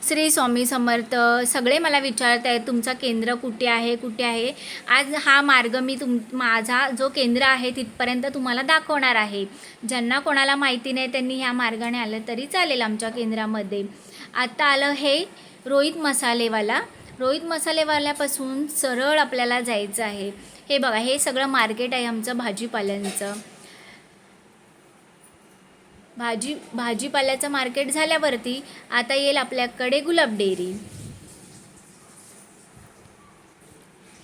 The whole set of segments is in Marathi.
श्री स्वामी समर्थ. सगळे मला विचारत आहेत तुमचा केंद्र कुठे आहे कुठे आहे. आज हा मार्ग मी माझा जो केंद्र आहे तिथपर्यंत तुम्हाला दाखवणार आहे. ज्यांना कोणाला माहिती नाही त्यांनी ह्या मार्गाने आलं तरी चालेल. आमच्या केंद्रामध्ये आता आलं हे रोहित मसालेवाला. रोहित मसालेवाल्यापासून सरळ आपल्याला जायचं आहे. हे बघा, हे सगळं मार्केट आहे आमचं भाजीपाल्यांचं. भाजीपाल्याचं मार्केट झाल्यावरती आता येईल आपल्याकडे गुलाब डेअरी.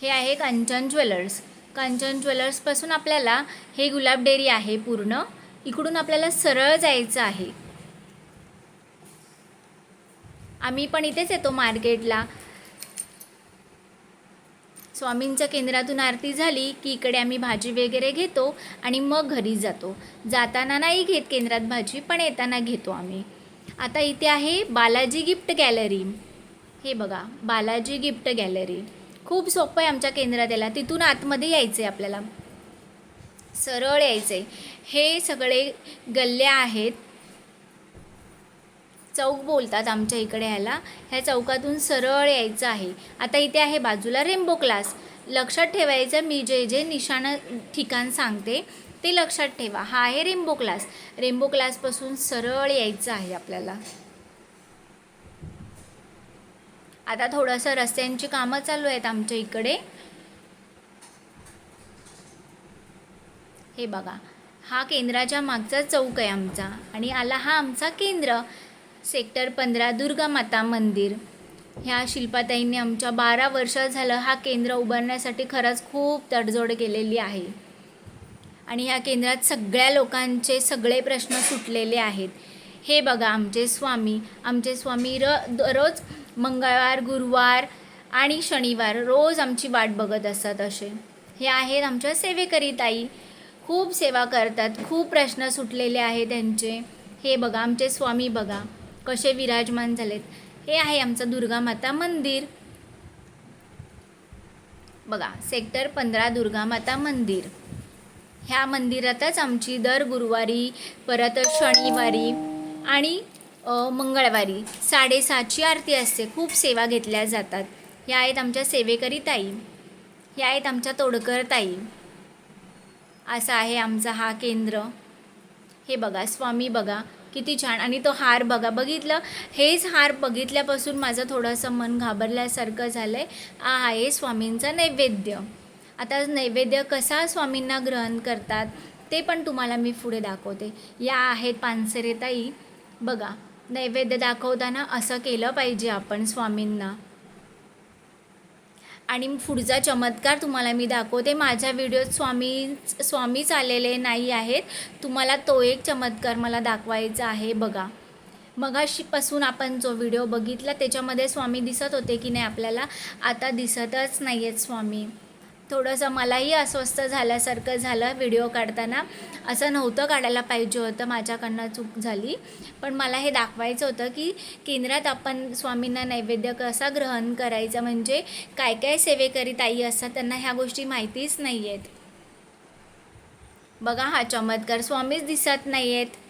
हे आहे कांचन ज्वेलर्स. कांचन ज्वेलर्सपासून आपल्याला हे गुलाब डेअरी आहे पूर्ण. इकडून आपल्याला सरळ जायचं आहे. आम्ही पण इथेच येतो मार्केटला. स्वामींच्या केंद्रातून आरती झाली की इकडे आम्ही भाजी वगैरे घेतो आणि मग घरी जातो. जाताना नाही घेत केंद्रात भाजी, पण येताना घेतो आम्ही. आता इथे आहे बालाजी गिफ्ट गॅलरी. हे बघा, बालाजी गिफ्ट गॅलरी. खूप सोपं आहे आमच्या केंद्रात यायला. तिथून आतमध्ये यायचं आहे आपल्याला, सरळ यायचं आहे. हे सगळे गल्ल्या आहेत, चौक बोलतात आमच्या इकडे ह्याला. ह्या चौकातून सरळ यायचं आहे. आता इथे आहे बाजूला रेम्बो क्लास. लक्षात ठेवायचं, मी जे जे निशाणं ठिकाण सांगते ते लक्षात ठेवा. हा आहे रेम्बो क्लास. रेम्बो क्लासपासून सरळ यायचं आहे आपल्याला. आता थोडंसं रस्त्यांची कामं चालू आहेत आमच्या इकडे. हे बघा, हा केंद्राच्या मागचा चौक आहे आमचा आणि आला हा आमचा केंद्र. सेक्टर 15 दुर्गा माता मंदिर. ह्या शिल्पाताईंनी आमच्या 12 वर्ष झालं हा केंद्र उभारण्यासाठी खरंच खूप तडजोड केलेली आहे. आणि ह्या केंद्रात सगळ्या लोकांचे सगळे प्रश्न सुटलेले आहेत. हे बघा, आमचे स्वामी रोज मंगळवार, गुरुवार आणि शनिवार रोज आमची वाट बघत असतात असे. हे आहेत आमच्या सेवेकरी ताई. खूप सेवा करतात, खूप प्रश्न सुटलेले आहेत त्यांचे. हे बघा, आमचे स्वामी बघा कसे विराजमान झालेत. हे आहे आमचं दुर्गा माता मंदिर. बघा, सेक्टर 15 दुर्गा माता मंदिर. ह्या मंदिरातच आमची दर गुरुवारी, परत शनिवारी आणि मंगळवारी 7:30ची आरती असते. खूप सेवा घेतल्या जातात. ह्या आहेत आमच्या सेवेकरी ताई. ह्या आहेत आमच्या तोडकर ताई. असा आहे आमचा हा केंद्र. हे बघा, स्वामी बघा किती छान. आणि तो हार बघा, बघितलं, हेच हार बघितल्यापासून माझं थोडंसं मन घाबरल्यासारखं झालं आहे. हा आहे स्वामींचा नैवेद्य. आता नैवेद्य कसा स्वामींना ग्रहण करतात ते पण तुम्हाला मी पुढे दाखवते. या आहेत पानसरे ताई. बघा, नैवेद्य दाखवताना असं केलं पाहिजे आपण स्वामींना. आणि पुढचा चमत्कार तुम्हाला मी दाखवते. माझ्या व्हिडिओत स्वामीच आलेले नाही आहेत. तुम्हाला तो एक चमत्कार मला दाखवायचा आहे. बघा, मगाशीपासून आपण जो व्हिडिओ बघितला त्याच्यामध्ये स्वामी दिसत होते की नाही आपल्याला, आता दिसतच नाही आहेत स्वामी. थोडंसं मलाही अस्वस्थ झाल्यासारखं झालं व्हिडिओ काढताना. असं नव्हतं काढायला पाहिजे होतं, माझ्याकडनं चूक झाली. पण मला हे दाखवायचं होतं की केंद्रात आपण स्वामींना नैवेद्य कसा ग्रहण करायचा. म्हणजे काय काय सेवेकरी ताई असतात त्यांना ह्या गोष्टी माहितीच नाही आहेत. बघा, हा चमत्कार, स्वामीच दिसत नाही आहेत.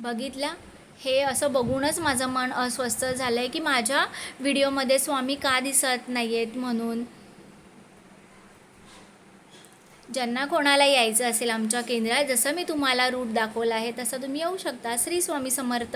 बघितला, हे असं बघूनच माझं मन अस्वस्थ झालं आहे की माझ्या व्हिडिओमध्ये स्वामी का दिसत नाही आहेत म्हणून. ज्यांना कोणाला यायचं असेल आमच्या केंद्रात, जसं मी तुम्हाला रूट दाखवला आहे तसं तुम्ही येऊ शकता. श्री स्वामी समर्थ.